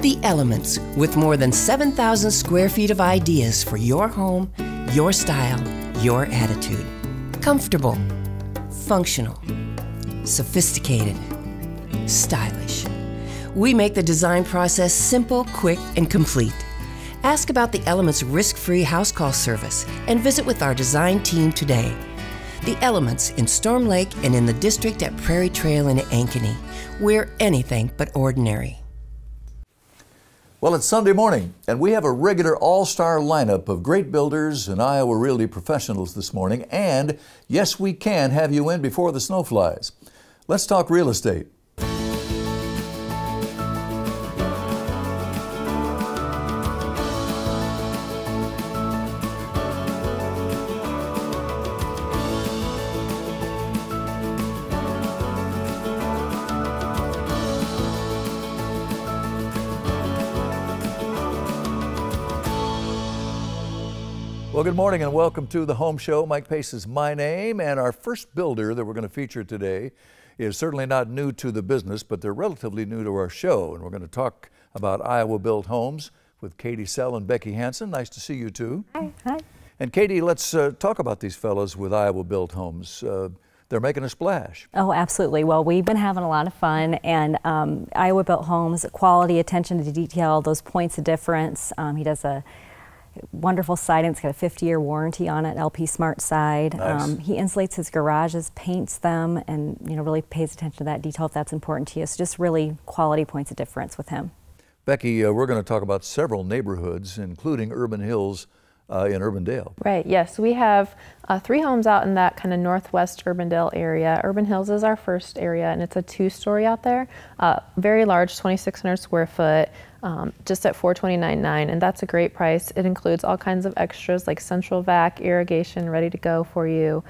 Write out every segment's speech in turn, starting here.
The Elements, with more than 7,000 square feet of ideas for your home, your style, your attitude. Comfortable, functional, sophisticated, stylish. We make the design process simple, quick, and complete. Ask about the Elements risk-free house call service and visit with our design team today. The Elements in Storm Lake and in the district at Prairie Trail in Ankeny. We're anything but ordinary. Well, it's Sunday morning, and we have a regular all-star lineup of great builders and Iowa Realty professionals this morning, and yes, we can have you in before the snow flies. Let's talk real estate. Well, good morning and welcome to the Home Show. Mike Pace is my name, and our first builder that we're going to feature today is certainly not new to the business, but they're relatively new to our show. And we're going to talk about Iowa Built Homes with Katie Sell and Becky Hansen. Nice to see you two. Hi. Hi. And Katie, let's talk about these fellows with Iowa Built Homes. They're making a splash. Oh, absolutely. Well, we've been having a lot of fun, and Iowa Built Homes, quality, attention to detail, those points of difference. He does a wonderful siding. It's got a 50-year warranty on it, LP Smart Side. Nice. He insulates his garages, paints them, and really pays attention to that detail if that's important to you. So just really quality points of difference with him. Becky, we're going to talk about several neighborhoods, including Urban Hills in Urbandale. Right, yes. We have 3 homes out in that kind of northwest Urbandale area. Urban Hills is our first area, and it's a 2-story out there. Very large, 2,600 square foot. Just at $429.9, and that's a great price. It includes all kinds of extras like central vac, irrigation, ready to go for you.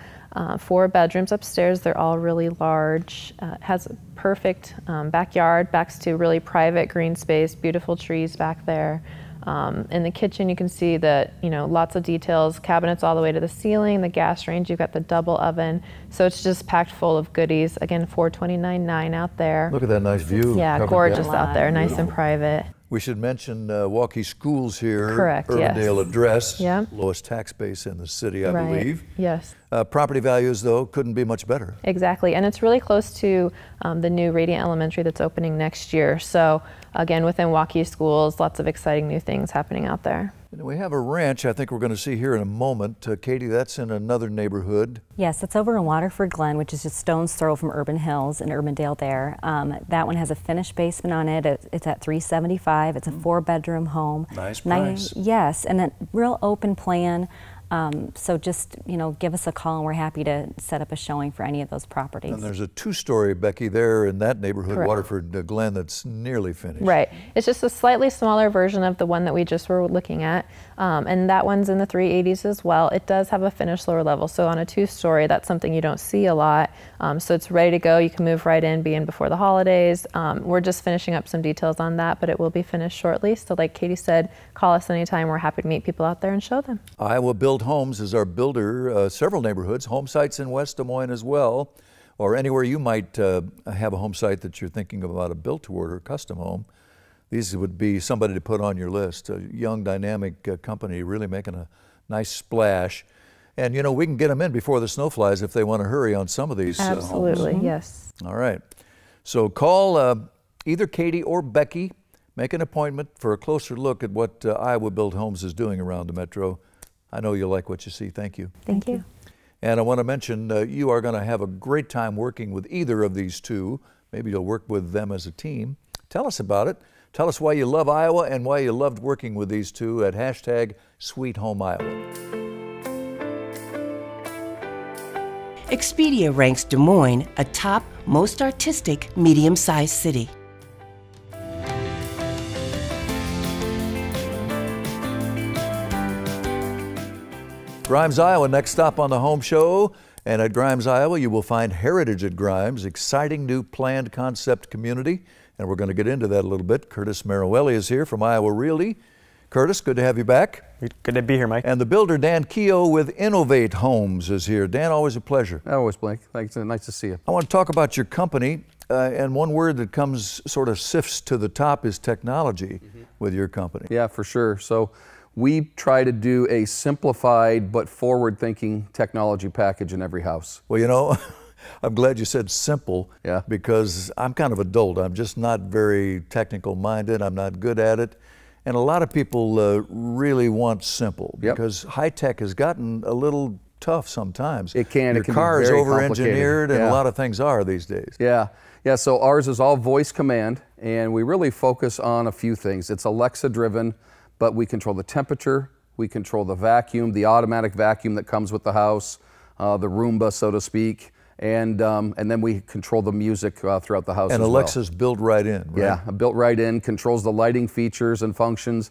4 bedrooms upstairs. They're all really large. Has a perfect backyard, backs to really private green space, beautiful trees back there. In the kitchen, you can see that, lots of details, cabinets all the way to the ceiling, the gas range, you've got the double oven. So it's just packed full of goodies. Again, $429.9 out there. Look at that nice view. Yeah, gorgeous out there, nice and private. We should mention Waukee Schools here. Correct, Urbandale yes. address. Yeah. Lowest tax base in the city, I Right. believe. Yes. Property values, though, couldn't be much better. Exactly, and it's really close to the new Radiant Elementary that's opening next year. So again, within Waukee Schools, lots of exciting new things happening out there. And we have a ranch I think we're going to see here in a moment. Katie, that's in another neighborhood. Yes, it's over in Waterford Glen, which is just stone's throw from Urban Hills in Urbandale there. That one has a finished basement on it. It's at $375. It's a 4-bedroom home. Nice price. Yes, and a real open plan. So just, give us a call and we're happy to set up a showing for any of those properties. And there's a 2-story, Becky, there in that neighborhood, Correct. Waterford Glen, that's nearly finished. Right. It's just a slightly smaller version of the one that we just were looking at. And that one's in the 380s as well. It does have a finished lower level. So on a 2-story, that's something you don't see a lot. So it's ready to go. You can move right in, be in before the holidays. We're just finishing up some details on that, but it will be finished shortly. So like Katie said, call us anytime. We're happy to meet people out there and show them. Iowa Built Homes is our builder. Several neighborhoods, home sites in West Des Moines as well, or anywhere you might have a home site that you're thinking about a built-to-order custom home. These would be somebody to put on your list. A young, dynamic company really making a nice splash. And, we can get them in before the snow flies if they want to hurry on some of these Absolutely, homes. yes. All right. So call either Katie or Becky. Make an appointment for a closer look at what Iowa Built Homes is doing around the metro. I know you'll like what you see. Thank you. Thank you. And I want to mention you are going to have a great time working with either of these two. Maybe you'll work with them as a team. Tell us about it. Tell us why you love Iowa and why you loved working with these two at #SweetHomeIowa. Expedia ranks Des Moines a top, most artistic, medium-sized city. Grimes, Iowa, next stop on the Home Show. And at Grimes, Iowa, you will find Heritage at Grimes, exciting new planned concept community. And we're going to get into that a little bit. Curtis Maruelli is here from Iowa Realty. Curtis, good to have you back. Good to be here, Mike. And the builder, Dan Keogh with Innovate Homes is here. Dan, always a pleasure. Always, Blake. Thanks. Nice to see you. I want to talk about your company, and one word that comes sort of sifts to the top is technology with your company. Yeah, for sure. So we try to do a simplified but forward-thinking technology package in every house. Well, you know, I'm glad you said simple, Yeah. because I'm kind of adult. I'm just not very technical minded. I'm not good at it. And a lot of people really want simple, Yep. because high tech has gotten a little tough sometimes. It can. Your It can car be is very over-engineered, complicated. and a Yeah. lot of things are these days. Yeah. Yeah, so ours is all voice command, and we really focus on a few things. It's Alexa driven, but we control the temperature, we control the vacuum, the automatic vacuum that comes with the house, the Roomba, so to speak, and then we control the music throughout the house And as Alexa's built right in, right? well. Yeah, built right in, controls the lighting features and functions.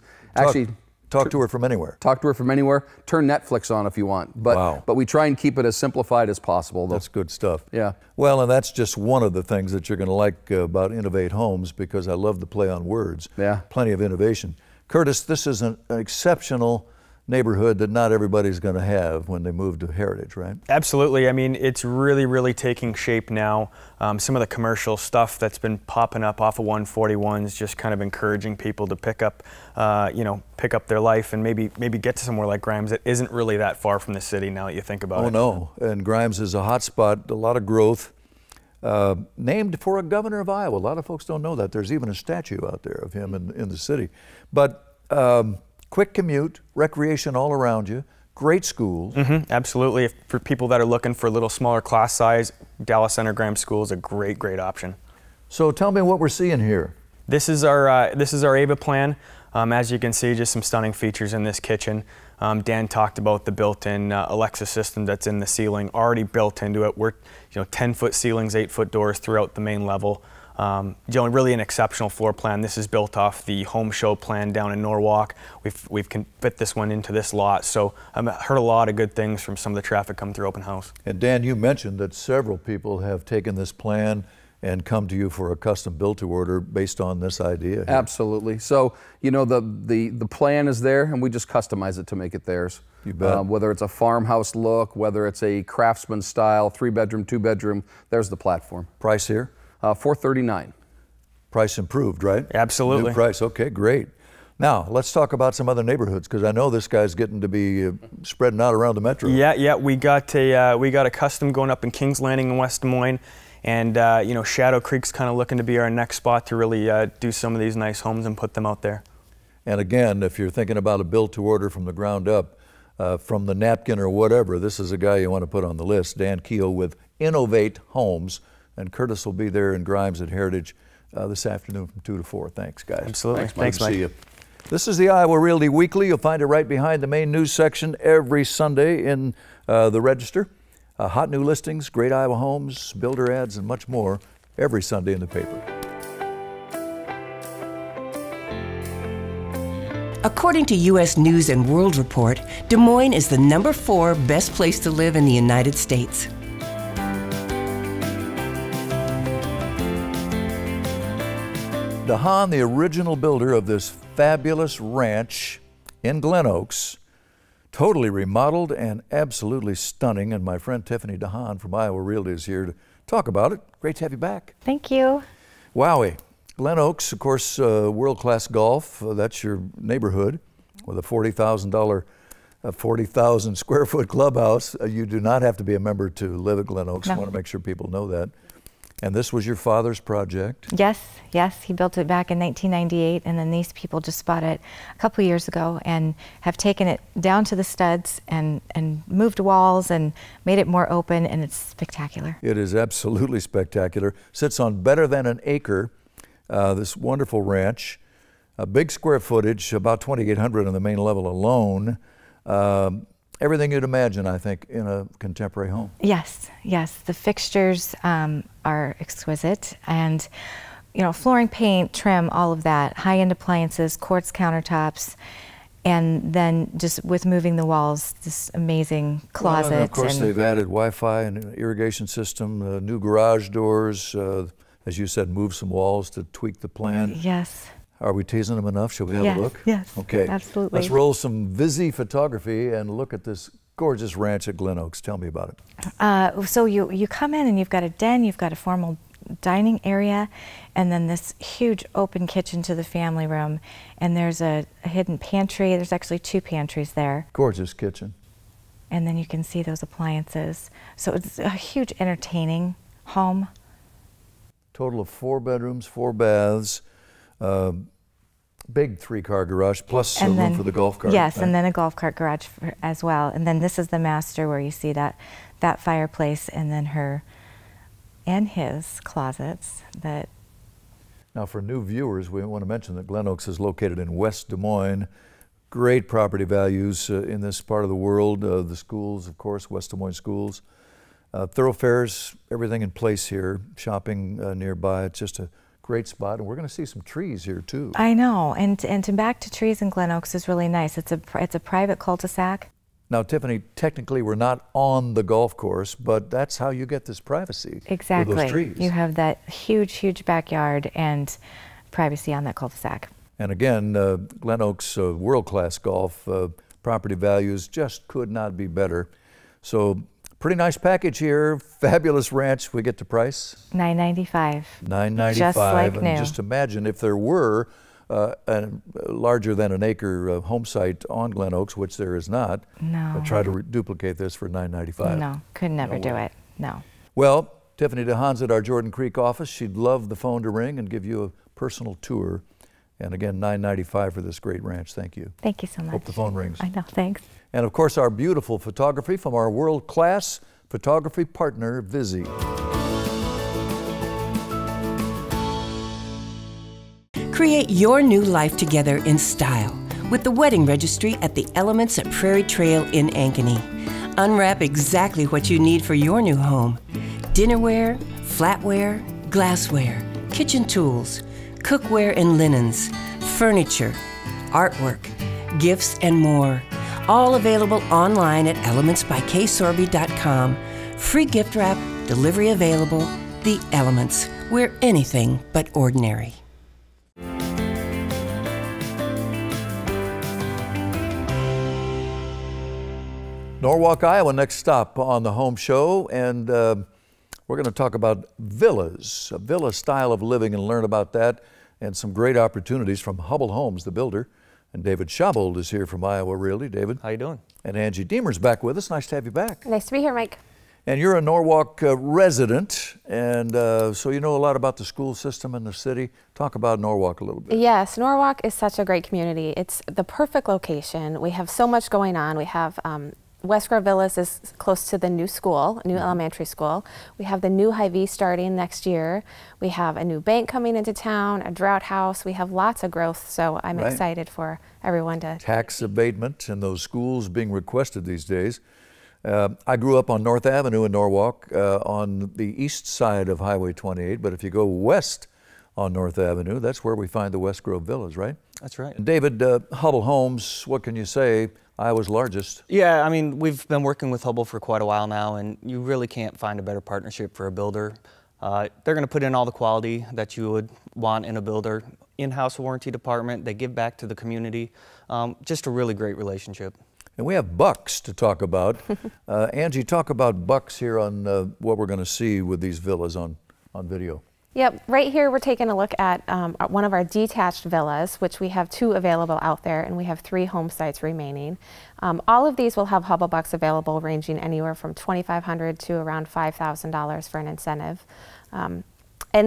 Talk to her from anywhere. Talk to her from anywhere. Turn Netflix on if you want. But, Wow. but we try and keep it as simplified as possible. Though. That's good stuff. Yeah. Well, and that's just one of the things that you're going to like about Innovate Homes, because I love the play on words. Yeah. Plenty of innovation. Curtis, this is an exceptional neighborhood that not everybody's going to have when they move to Heritage, right? Absolutely. I mean, it's really taking shape now. Some of the commercial stuff that's been popping up off of 141 is just kind of encouraging people to pick up their life and maybe get to somewhere like Grimes that isn't really that far from the city now that you think about it. Oh, no. And Grimes is a hot spot, a lot of growth. Named for a governor of Iowa. A lot of folks don't know that. There's even a statue out there of him in the city. But quick commute, recreation all around you, great schools. Absolutely. For people that are looking for a little smaller class size, Dallas Center Grimes School is a great option. So tell me what we're seeing here. This is our AVA plan. As you can see, just some stunning features in this kitchen. Dan talked about the built-in Alexa system that's in the ceiling, already built into it. We're 10-foot ceilings, 8-foot doors throughout the main level. Really an exceptional floor plan. This is built off the home show plan down in Norwalk. We've can fit this one into this lot. So I've heard a lot of good things from some of the traffic come through open house. And Dan, you mentioned that several people have taken this plan and come to you for a custom built-to-order based on this idea here. Absolutely. So, the plan is there, and we just customize it to make it theirs. You bet. Whether it's a farmhouse look, whether it's a craftsman style, 3-bedroom, 2-bedroom, there's the platform. Price here? $439. Price improved, right? Absolutely. New price. Okay, great. Now, let's talk about some other neighborhoods, because I know this guy's getting to be spreading out around the metro. Yeah. We got a custom going up in Kings Landing in West Des Moines. And Shadow Creek's kind of looking to be our next spot to really do some of these nice homes and put them out there. And again, if you're thinking about a built-to-order from the ground up, from the napkin or whatever, this is a guy you want to put on the list. Dan Keogh with Innovate Homes. And Curtis will be there in Grimes at Heritage this afternoon from 2 to 4. Thanks, guys. Absolutely. Thanks, Mike. See you. This is the Iowa Realty Weekly. You'll find it right behind the main news section every Sunday in the Register. Hot new listings, great Iowa homes, builder ads, and much more every Sunday in the paper. According to U.S. News and World Report, Des Moines is the #4 best place to live in the United States. DeHaan, the original builder of this fabulous ranch in Glen Oaks, totally remodeled and absolutely stunning. And my friend Tiffany DeHaan from Iowa Realty is here to talk about it. Great to have you back. Thank you. Wowie. Glen Oaks, of course, world-class golf. That's your neighborhood with a $40,000 square foot clubhouse. You do not have to be a member to live at Glen Oaks. No. I want to make sure people know that. And this was your father's project? Yes, he built it back in 1998, and then these people just bought it a couple years ago and have taken it down to the studs and moved walls and made it more open, and it's spectacular. It is absolutely spectacular. Sits on better than an acre, this wonderful ranch. A big square footage, about 2,800 on the main level alone. Everything you'd imagine, I think, in a contemporary home. Yes. The fixtures are exquisite, and flooring, paint, trim, all of that. High-end appliances, quartz countertops, and then just with moving the walls, this amazing closet. Well, and of course, they've added Wi-Fi and an irrigation system, new garage doors. As you said, move some walls to tweak the plan. Yes. Are we teasing them enough? Shall we have Yes, a look? yes, Okay. absolutely. Let's roll some Vizzy photography and look at this gorgeous ranch at Glen Oaks. Tell me about it. So you come in and you've got a den, you've got a formal dining area, and then this huge open kitchen to the family room, and there's a hidden pantry. There's actually 2 pantries there. Gorgeous kitchen. And then you can see those appliances. So it's a huge entertaining home. Total of 4 bedrooms, 4 baths, big 3-car garage, plus room for the golf cart. Yes, right? and then a golf cart garage as well. And then this is the master where you see that fireplace, and then her and his closets. Now, for new viewers, we want to mention that Glen Oaks is located in West Des Moines. Great property values in this part of the world. The schools, of course, West Des Moines schools. Thoroughfares, everything in place here. Shopping nearby. It's just a great spot, and we're going to see some trees here too. I know, and to back to trees in Glen Oaks is really nice. It's a private cul-de-sac. Now, Tiffany, technically we're not on the golf course, but that's how you get this privacy. Exactly. With those trees. You have that huge backyard and privacy on that cul-de-sac. And again, Glen Oaks world-class golf. Property values just could not be better. So pretty nice package here. Fabulous ranch. We get to price? $995. $995. Just like and new. just imagine if there were a larger than an acre home site on Glen Oaks, which there is not. No. Try to duplicate this for $995. No, could never No do way. it. No. Well, Tiffany DeHaan's at our Jordan Creek office. She'd love the phone to ring and give you a personal tour. And again, $995 for this great ranch. Thank you. Thank you so much. Hope the phone rings. I know, thanks. And of course, our beautiful photography from our world-class photography partner, Vizzy. Create your new life together in style with the wedding registry at the Elements at Prairie Trail in Ankeny. Unwrap exactly what you need for your new home. Dinnerware, flatware, glassware, kitchen tools, cookware and linens, furniture, artwork, gifts, and more. All available online at elementsbyksorby.com. Free gift wrap, delivery available. The Elements. We're anything but ordinary. Norwalk, Iowa, next stop on the home show, and we're going to talk about villas, a villa style of living, and learn about that and some great opportunities from Hubble Homes, the builder. And David Schabold is here from Iowa Realty. David. How you doing? And Angie Deemer's back with us. Nice to have you back. Nice to be here, Mike. And you're a Norwalk resident, and so you know a lot about the school system in the city. Talk about Norwalk a little bit. Yes, Norwalk is such a great community. It's the perfect location. We have so much going on. We have West Grove Villas is close to the new school, new elementary school. We have the new Hy-Vee starting next year. We have a new bank coming into town, a drought house. We have lots of growth, so I'm excited for everyone to... Tax abatement and those schools being requested these days. I grew up on North Avenue in Norwalk on the east side of Highway 28, but if you go west on North Avenue, that's where we find the West Grove Villas, right? That's right. And David, Hubble Homes, what can you say? Iowa's largest. Yeah, I mean, we've been working with Hubble for quite a while now, and you really can't find a better partnership for a builder. They're going to put in all the quality that you would want in a builder. In-house warranty department, they give back to the community. Just a really great relationship. And we have bucks to talk about. Angie, talk about bucks here on what we're going to see with these villas on video. Yep, right here we're taking a look at one of our detached villas, which we have 2 available out there, and we have 3 home sites remaining. All of these will have Hubble Bucks available, ranging anywhere from $2,500 to around $5,000 for an incentive. And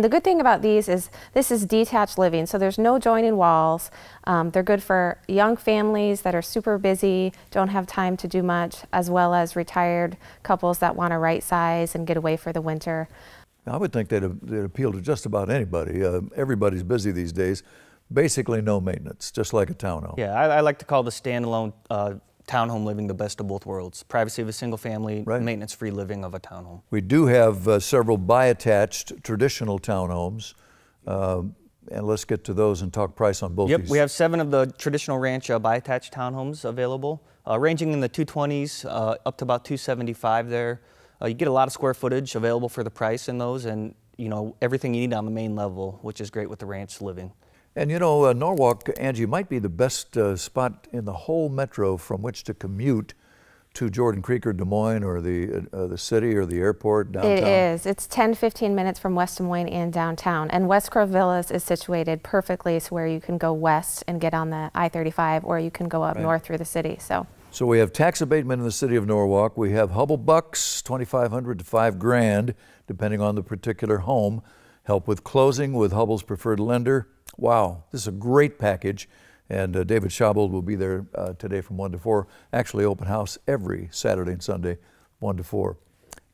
the good thing about these is this is detached living, so there's no joining walls. They're good for young families that are super busy, don't have time to do much, as well as retired couples that want to right size and get away for the winter. I would think they'd appeal to just about anybody. Everybody's busy these days. Basically no maintenance, just like a townhome. Yeah, I like to call the standalone townhome living the best of both worlds. Privacy of a single family, maintenance-free living of a townhome. We do have several bi-attached traditional townhomes. And let's get to those and talk price on both these. We have 7 of the traditional ranch bi-attached townhomes available, ranging in the 220s up to about 275 there. You get a lot of square footage available for the price in those, and you know everything you need on the main level, which is great with the ranch living. And you know, Norwalk, Angie, might be the best spot in the whole metro from which to commute to Jordan Creek or Des Moines or the city or the airport downtown. It is. It's 10-15 minutes from West Des Moines and downtown. And West Grove Villas is situated perfectly to where you can go west and get on the I-35, or you can go up north through the city. So we have tax abatement in the city of Norwalk. We have Hubble bucks, $2,500 to $5,000, depending on the particular home. Help with closing with Hubble's preferred lender. Wow, this is a great package. And David Schabold will be there today from 1 to 4. Actually, open house every Saturday and Sunday, 1 to 4.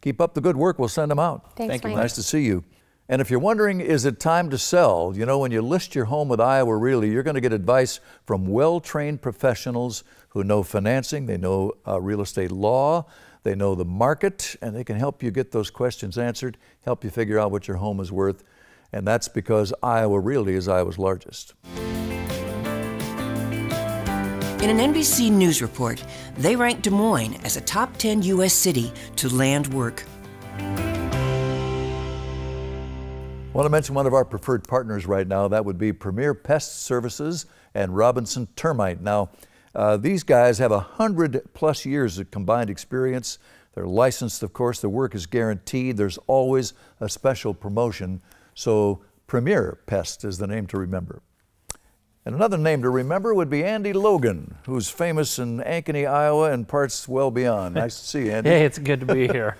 Keep up the good work. We'll send them out. Thank you. Nice to see you. And if you're wondering, is it time to sell? You know, when you list your home with Iowa Realty, you're going to get advice from well-trained professionals who know financing, they know real estate law, they know the market, and they can help you get those questions answered, help you figure out what your home is worth. And that's because Iowa Realty is Iowa's largest. In an NBC News report, they ranked Des Moines as a top 10 U.S. city to land work. I want to mention one of our preferred partners right now. That would be Premier Pest Services and Robinson Termite. Now, these guys have 100+ years of combined experience. They're licensed, of course. The work is guaranteed. There's always a special promotion. So Premier Pest is the name to remember. And another name to remember would be Andy Logan, who's famous in Ankeny, Iowa, and parts well beyond. Nice to see you, Andy. Hey, it's good to be here.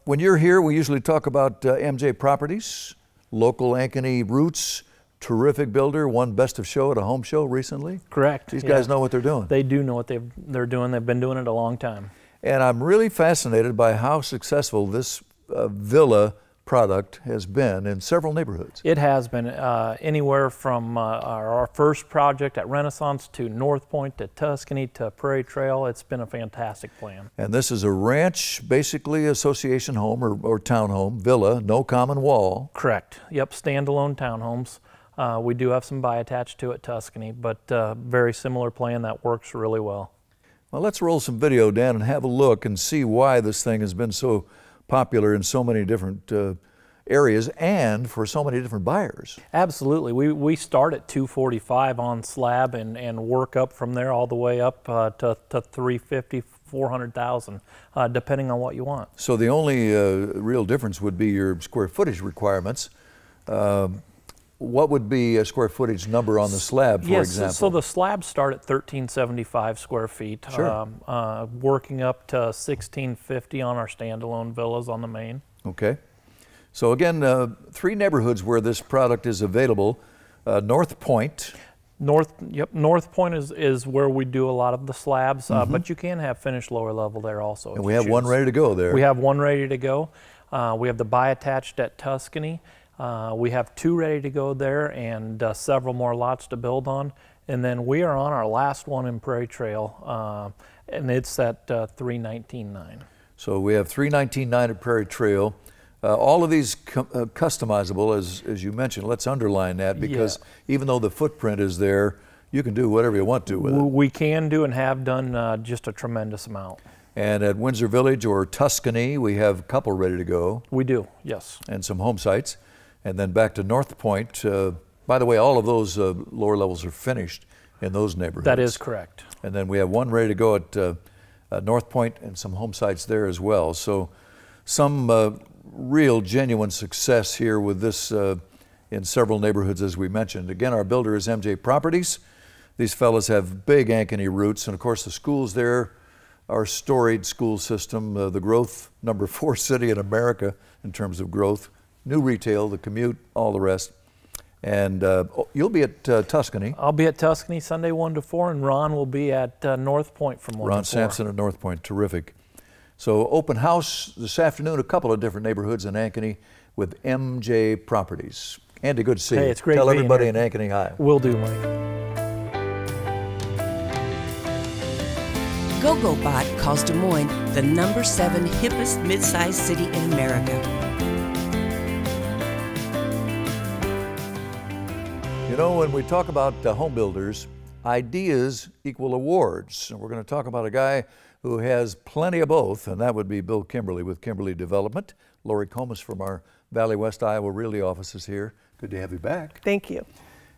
When you're here, we usually talk about MJ Properties, local Ankeny roots, terrific builder, won Best of Show at a home show recently. Correct. These guys know what they're doing. They do know what they're doing. They've been doing it a long time. And I'm really fascinated by how successful this villa product has been in several neighborhoods. It has been anywhere from our first project at Renaissance to North Point to Tuscany to Prairie Trail. It's been a fantastic plan. And this is a ranch, basically association home or townhome, villa, no common wall. Correct. Yep, standalone townhomes. We do have some attached to it, Tuscany, but very similar plan that works really well. Well, let's roll some video, Dan, and have a look and see why this thing has been so popular in so many different areas and for so many different buyers. Absolutely. We start at $245 on slab and work up from there all the way up to $350,000, $400,000, depending on what you want. So the only real difference would be your square footage requirements. What would be a square footage number on the slab, for example? So the slabs start at 1,375 square feet, sure. Working up to 1,650 on our standalone villas on the main. Okay. So again, 3 neighborhoods where this product is available. North Point. North Point is where we do a lot of the slabs, but you can have finished lower level there also. And we have one ready to go there. We have one ready to go. We have the buy attached at Tuscany. We have 2 ready to go there and several more lots to build on. And then we are on our last one in Prairie Trail, and it's at $319,900. So we have $319,900 at Prairie Trail. All of these customizable, as you mentioned. Let's underline that, because even though the footprint is there, you can do whatever you want to with it. We can do and have done just a tremendous amount. And at Windsor Village or Tuscany, we have a couple ready to go. We do, yes. And some home sites. And then back to North Point. By the way, all of those lower levels are finished in those neighborhoods. That is correct. And then we have one ready to go at North Point and some home sites there as well. So some real genuine success here with this in several neighborhoods, as we mentioned. Again, our builder is MJ Properties. These fellas have big Ankeny roots, and of course the schools there, our storied school system, the growth #4 city in America in terms of growth. New retail, the commute, all the rest. And you'll be at Tuscany. I'll be at Tuscany Sunday 1 to 4, and Ron will be at North Point from 1 to 4. Ron Sampson at North Point, terrific. So open house this afternoon, a couple of different neighborhoods in Ankeny with MJ Properties. Andy, good to see you. Hey, it's great Tell being everybody here. in Ankeny hi. Will do, Mike. GoGoBot calls Des Moines the #7 hippest mid-sized city in America. You know, when we talk about home builders, ideas equal awards. And we're going to talk about a guy who has plenty of both, and that would be Bill Kimberly with Kimberly Development. Lori Comas from our Valley West Iowa Realty offices here. Good to have you back. Thank you.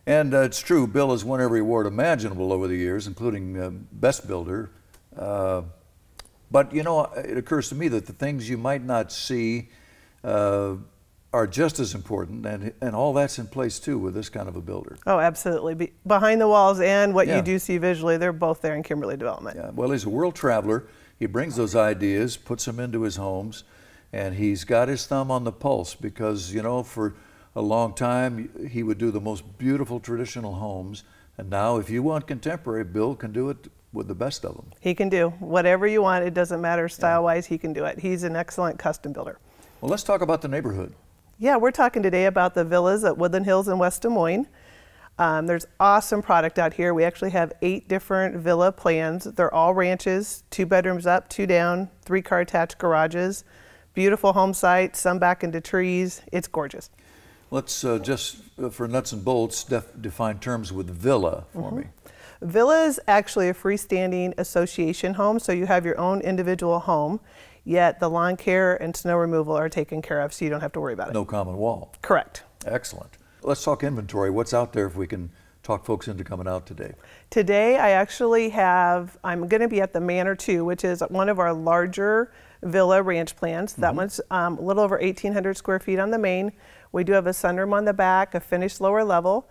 And it's true, Bill has won every award imaginable over the years, including Best Builder. But you know, it occurs to me that the things you might not see are just as important, and all that's in place too with this kind of a builder. Oh, absolutely. Behind the walls and what Yeah. you do see visually, they're both there in Kimberly Development. Yeah, well, he's a world traveler. He brings those ideas, puts them into his homes, and he's got his thumb on the pulse because, you know, for a long time he would do the most beautiful traditional homes, and now if you want contemporary, Bill can do it with the best of them. He can do whatever you want. It doesn't matter style-wise, he can do it. He's an excellent custom builder. Well, let's talk about the neighborhood. Yeah, we're talking today about the villas at Woodland Hills in West Des Moines. There's awesome product out here. We actually have 8 different villa plans. They're all ranches, 2 bedrooms up, 2 down, 3-car attached garages, beautiful home sites, some back into trees. It's gorgeous. Let's just, for nuts and bolts, define terms with villa for me. Villa is actually a freestanding association home, so you have your own individual home, yet the lawn care and snow removal are taken care of, so you don't have to worry about it. No common wall. Correct. Excellent. Let's talk inventory. What's out there if we can talk folks into coming out today? Today I actually have, I'm going to be at the Manor 2, which is one of our larger villa ranch plans. That one's a little over 1,800 square feet on the main. We do have a sunroom on the back, a finished lower level.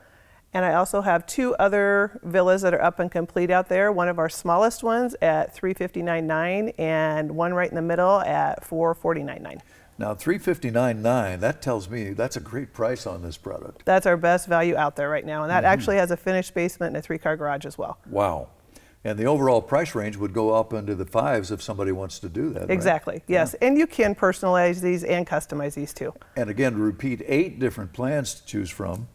And I also have 2 other villas that are up and complete out there. One of our smallest ones at $359,900 and one right in the middle at $449,900. Now, $359,900, that tells me that's a great price on this product. That's our best value out there right now. And that actually has a finished basement and a 3-car garage as well. Wow. And the overall price range would go up into the 5s if somebody wants to do that, right? Exactly, yes. And you can personalize these and customize these too. And again, to repeat, 8 different plans to choose from.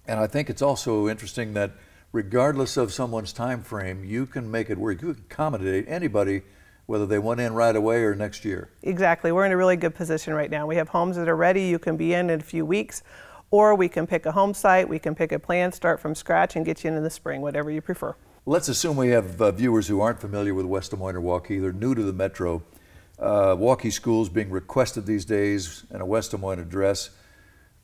And I think it's also interesting that regardless of someone's time frame, you can make it work. You can accommodate anybody, whether they went in right away or next year. Exactly. We're in a really good position right now. We have homes that are ready. You can be in a few weeks, or we can pick a home site. We can pick a plan, start from scratch, and get you in the spring, whatever you prefer. Let's assume we have viewers who aren't familiar with West Des Moines or Waukee. They're new to the metro. Waukee schools being requested these days and a West Des Moines address.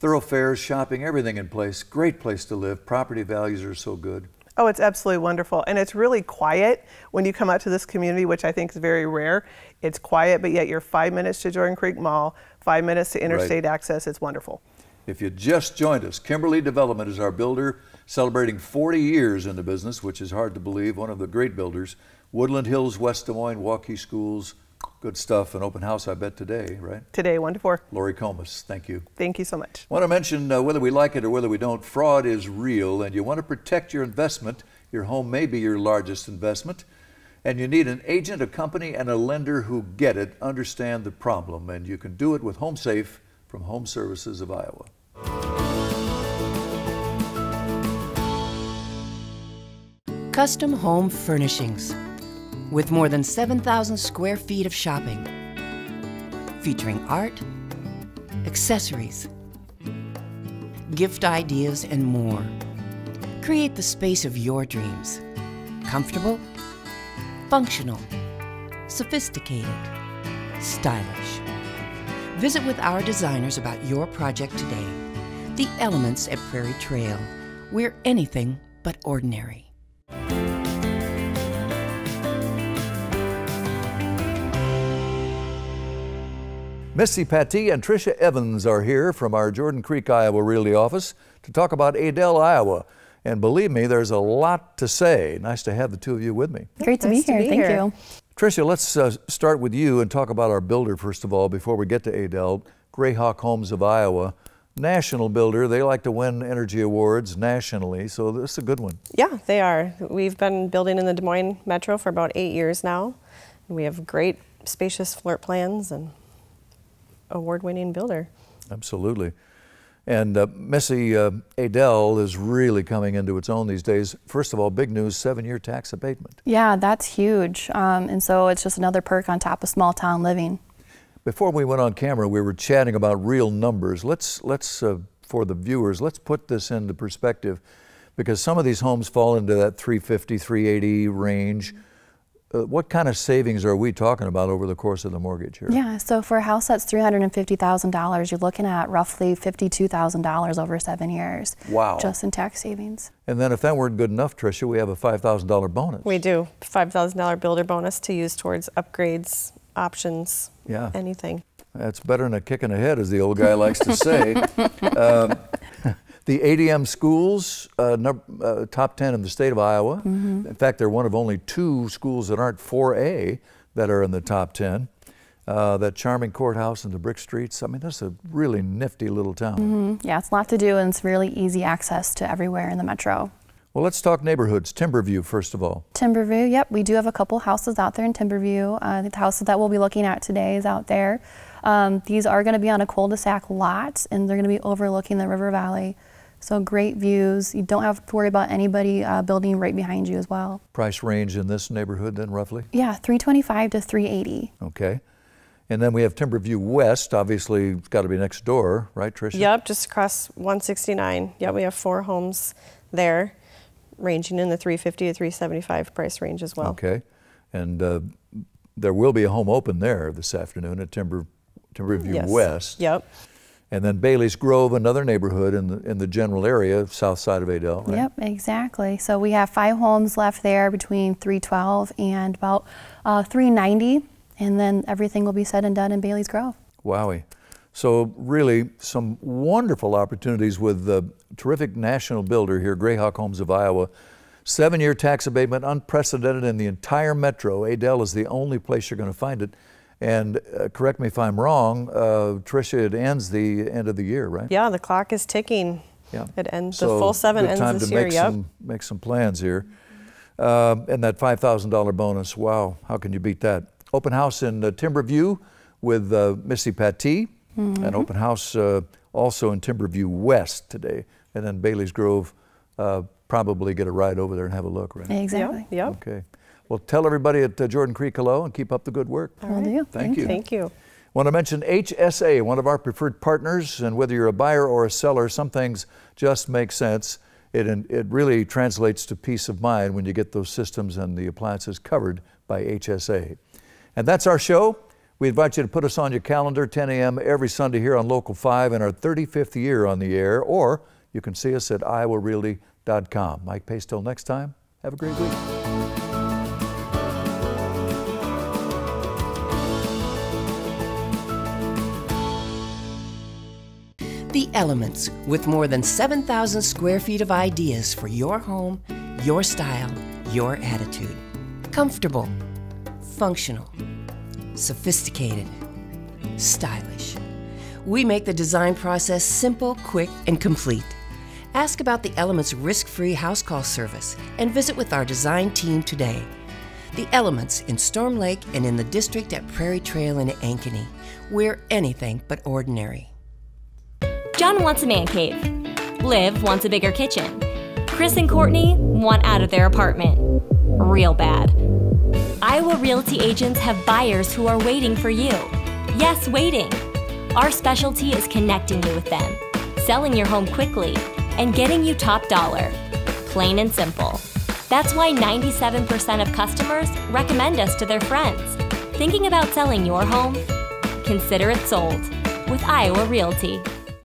Thoroughfares, shopping, everything in place. Great place to live. Property values are so good. Oh, it's absolutely wonderful. And it's really quiet when you come out to this community, which I think is very rare. It's quiet, but yet you're 5 minutes to Jordan Creek Mall, 5 minutes to interstate access. It's wonderful. If you just joined us, Kimberly Development is our builder, celebrating 40 years in the business, which is hard to believe, one of the great builders. Woodland Hills, West Des Moines, Waukee schools, good stuff. An open house, I bet, today, right? Today, 1 to 4. Lori Comas, thank you. Thank you so much. I want to mention, whether we like it or whether we don't, fraud is real, and you want to protect your investment. Your home may be your largest investment, and you need an agent, a company, and a lender who get it, understand the problem, and you can do it with HomeSafe from Home Services of Iowa. Custom home furnishings with more than 7,000 square feet of shopping, featuring art, accessories, gift ideas, and more. Create the space of your dreams. Comfortable, functional, sophisticated, stylish. Visit with our designers about your project today. The Elements at Prairie Trail. We're anything but ordinary. Missy Pattee and Tricia Evans are here from our Jordan Creek, Iowa Realty office to talk about Adel, Iowa. And believe me, there's a lot to say. Nice to have the two of you with me. Great to be here. Thank you. Tricia, let's start with you and talk about our builder, first of all, before we get to Adel. Greyhawk Homes of Iowa, national builder. They like to win energy awards nationally, so this is a good one. Yeah, they are. We've been building in the Des Moines Metro for about 8 years now. We have great, spacious floor plans and award-winning builder. Absolutely. And Missy, Adel is really coming into its own these days. First of all, big news, 7-year tax abatement. Yeah, that's huge. And so it's just another perk on top of small town living. Before we went on camera, we were chatting about real numbers. Let's for the viewers, let's put this into perspective, because some of these homes fall into that 350, 380 range. what kind of savings are we talking about over the course of the mortgage here? Yeah, so for a house that's $350,000, you're looking at roughly $52,000 over 7 years. Wow. Just in tax savings. And then if that weren't good enough, Tricia, we have a $5,000 bonus. We do. $5,000 builder bonus to use towards upgrades, options, anything. That's better than a kick in the head, as the old guy likes to say. The ADM schools, top 10 in the state of Iowa. In fact, they're one of only 2 schools that aren't 4A that are in the top 10. That charming courthouse and the brick streets. I mean, that's a really nifty little town. Yeah, it's a lot to do, and it's really easy access to everywhere in the metro. Well, let's talk neighborhoods. Timberview, first of all. Timberview, yep, we do have a couple houses out there in Timberview. The houses that we'll be looking at today is out there. These are going to be on a cul-de-sac lot, and they're going to be overlooking the river valley. So great views. You don't have to worry about anybody building right behind you as well. Price range in this neighborhood then, roughly? Yeah, $325 to $380. Okay. And then we have Timberview West. Obviously, it's got to be next door, right, Tricia? Yep, just across 169. Yep, we have 4 homes there, ranging in the $350 to $375 price range as well. Okay. And there will be a home open there this afternoon at Timberview West. Yep. And then Bailey's Grove, another neighborhood in the general area, south side of Adel, right? Yep, exactly. So we have 5 homes left there between $312 and about $390, and then everything will be said and done in Bailey's Grove. Wowie. So really some wonderful opportunities with the terrific national builder here, Greyhawk Homes of Iowa. 7-year tax abatement, unprecedented in the entire metro. Adel is the only place you're going to find it. And correct me if I'm wrong, Tricia, it ends the end of the year, right? Yeah, the clock is ticking. Yeah. It ends, So the full 7 ends time this to year, make some plans here. And that $5,000 bonus, wow, how can you beat that? Open house in Timberview with Missy Patty, an open house also in Timberview West today. And then Bailey's Grove, probably get a ride over there and have a look, right? Exactly. Yep. Okay. Well, tell everybody at Jordan Creek hello and keep up the good work. Will do. Thank you. Thank you. Want to mention HSA, one of our preferred partners, and whether you're a buyer or a seller, some things just make sense. It really translates to peace of mind when you get those systems and the appliances covered by HSA. And that's our show. We invite you to put us on your calendar, 10 a.m. every Sunday here on Local 5 in our 35th year on the air, or you can see us at iowarealty.com. Mike Pace, till next time, have a great week. The Elements, with more than 7,000 square feet of ideas for your home, your style, your attitude. Comfortable, functional, sophisticated, stylish. We make the design process simple, quick, and complete. Ask about the Elements risk-free house call service and visit with our design team today. The Elements in Storm Lake and in the district at Prairie Trail in Ankeny. We're anything but ordinary. John wants a man cave. Liv wants a bigger kitchen. Chris and Courtney want out of their apartment. Real bad. Iowa Realty agents have buyers who are waiting for you. Yes, waiting. Our specialty is connecting you with them, selling your home quickly, and getting you top dollar. Plain and simple. That's why 97% of customers recommend us to their friends. Thinking about selling your home? Consider it sold with Iowa Realty.